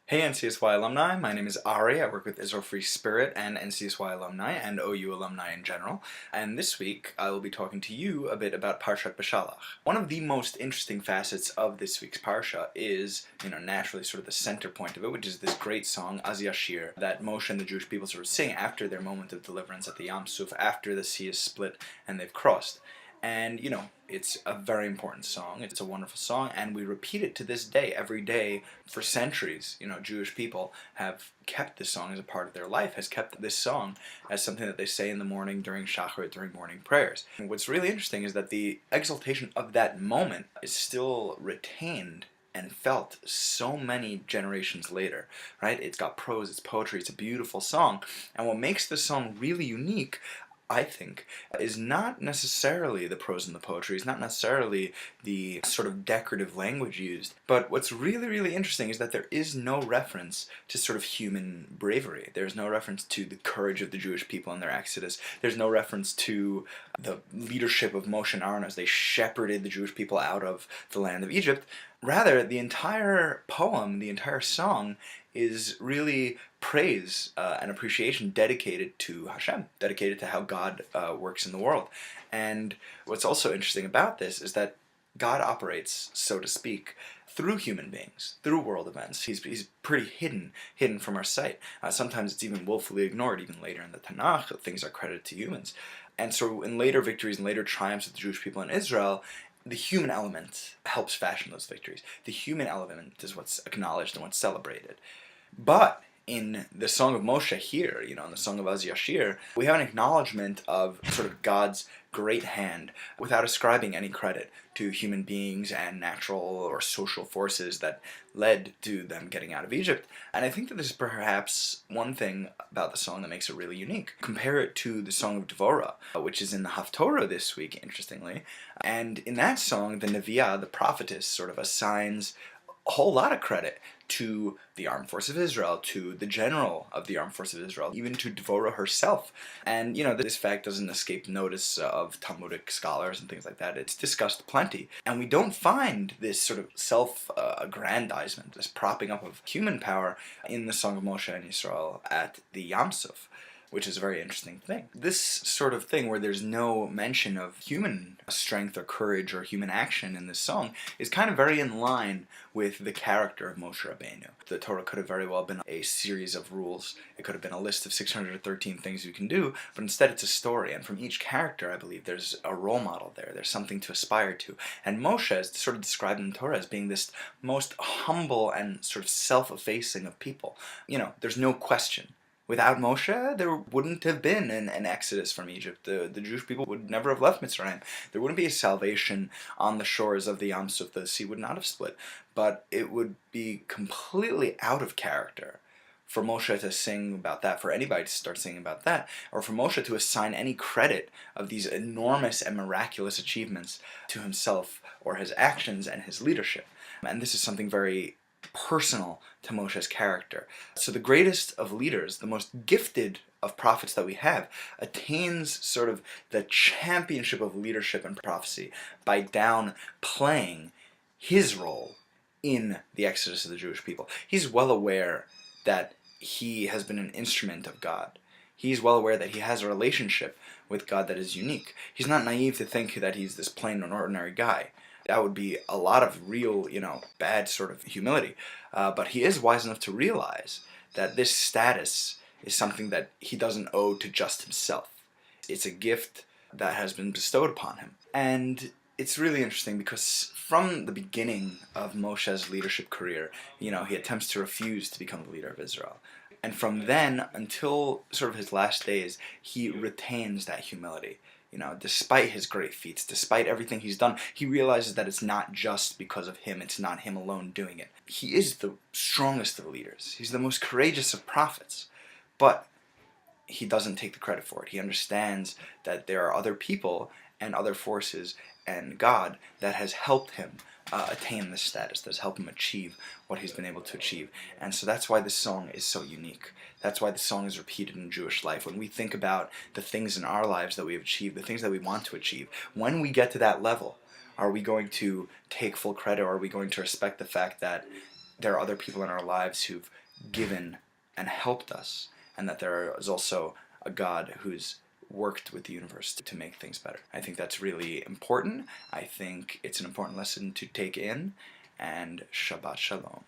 Hey NCSY alumni, my name is Ari. I work with Israel Free Spirit and NCSY alumni and OU alumni in general. And this week I will be talking to you a bit about Parshat Bishalach. One of the most interesting facets of this week's Parsha is, naturally sort of the center point of it, which is this great song, Az Yashir, that Moshe and the Jewish people sort of sing after their moment of deliverance at the Yam Suf, after the sea is split and they've crossed. And, it's a very important song. It's a wonderful song, and we repeat it to this day, every day, for centuries. Jewish people have kept this song as a part of their life, has kept this song as something that they say in the morning, during Shacharit, during morning prayers. And what's really interesting is that the exaltation of that moment is still retained and felt so many generations later, right? It's got prose, it's poetry, it's a beautiful song. And what makes this song really unique, I think, is not necessarily the prose and the poetry, it's not necessarily the sort of decorative language used, but what's really, really interesting is that there is no reference to sort of human bravery. There's no reference to the courage of the Jewish people in their exodus. There's no reference to the leadership of Moshe and Aaron as they shepherded the Jewish people out of the land of Egypt. Rather, the entire poem, the entire song, is really praise and appreciation dedicated to Hashem, dedicated to how God works in the world. And what's also interesting about this is that God operates, so to speak, through human beings, through world events. He's pretty hidden from our sight. Sometimes it's even willfully ignored. Even later in the Tanakh, things are credited to humans. And so in later victories and later triumphs of the Jewish people in Israel, the human element helps fashion those victories. The human element is what's acknowledged and what's celebrated. But in the Song of Moshe here, in the Song of Az Yashir, we have an acknowledgement of sort of God's great hand without ascribing any credit to human beings and natural or social forces that led to them getting out of Egypt. And I think that this is perhaps one thing about the song that makes it really unique. Compare it to the Song of Devorah, which is in the Haftorah this week, interestingly. And in that song, the Neviah, the prophetess, sort of assigns a whole lot of credit to the armed force of Israel, to the general of the armed force of Israel, even to Devorah herself. And, this fact doesn't escape notice of Talmudic scholars and things like that. It's discussed plenty. And we don't find this sort of self-aggrandizement, this propping up of human power in the Song of Moshe and Yisrael at the Yam Suf, which is a very interesting thing. This sort of thing where there's no mention of human strength or courage or human action in this song is kind of very in line with the character of Moshe Rabbeinu. The Torah could have very well been a series of rules. It could have been a list of 613 things you can do, but instead it's a story. And from each character, I believe, there's a role model there. There's something to aspire to. And Moshe is sort of described in the Torah as being this most humble and sort of self-effacing of people. There's no question. Without Moshe, there wouldn't have been an exodus from Egypt. The Jewish people would never have left Mitzrayim. There wouldn't be a salvation on the shores of the Yam Suf. The sea would not have split. But it would be completely out of character for Moshe to sing about that, for anybody to start singing about that, or for Moshe to assign any credit of these enormous and miraculous achievements to himself or his actions and his leadership. And this is something very personal to Moshe's character. So the greatest of leaders, the most gifted of prophets that we have, attains sort of the championship of leadership and prophecy by downplaying his role in the exodus of the Jewish people. He's well aware that he has been an instrument of God. He's well aware that he has a relationship with God that is unique. He's not naive to think that he's this plain and ordinary guy. That would be a lot of real, bad sort of humility. But he is wise enough to realize that this status is something that he doesn't owe to just himself. It's a gift that has been bestowed upon him. And it's really interesting because from the beginning of Moshe's leadership career, he attempts to refuse to become the leader of Israel. And from then until sort of his last days, he retains that humility. Despite his great feats, despite everything he's done, he realizes that it's not just because of him, it's not him alone doing it. He is the strongest of leaders. He's the most courageous of prophets. But he doesn't take the credit for it. He understands that there are other people and other forces and God that has helped him attain this status, that has helped him achieve what he's been able to achieve. And so that's why this song is so unique. That's why the song is repeated in Jewish life. When we think about the things in our lives that we have achieved, the things that we want to achieve, when we get to that level, are we going to take full credit, or are we going to respect the fact that there are other people in our lives who've given and helped us, and that there is also a God who's worked with the universe to make things better. I think that's really important. I think it's an important lesson to take in, and Shabbat Shalom.